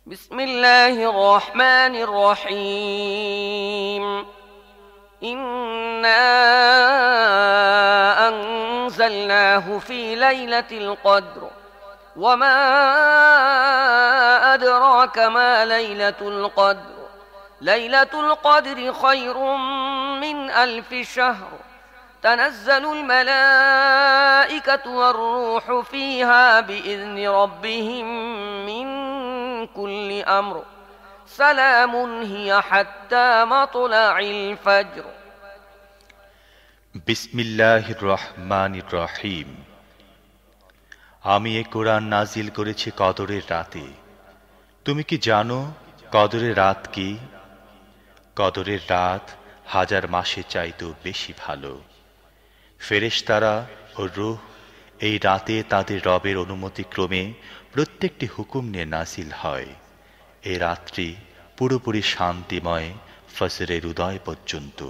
بسم الله الرحمن الرحيم. إنا أنزلناه في ليلة القدر وما أدراك ما ليلة القدر. ليلة القدر خير من 1000 شهر. تنزل الملائكة والروح فيها بإذن ربهم من كل أمر. سلام هي حتى مطلع الفجر. বিসমিল্লাহির রহমানির রহিম। আমি এ কোরআন নাজিল করেছি কদরের রাতে। তুমি কি জানো কদরের রাত কি? কদরের রাত 1000 মাসের চাইতেও বেশি ভালো। ফেরেশতারা ও রূহ এই রাতে তাদের রবের অনুমতিক্রমে প্রত্যেকটি হুকুম নিয়ে নাজিল হয়। এই রাত্রি পুরোপুরি শান্তিময় ফজরের উদয় পর্যন্ত।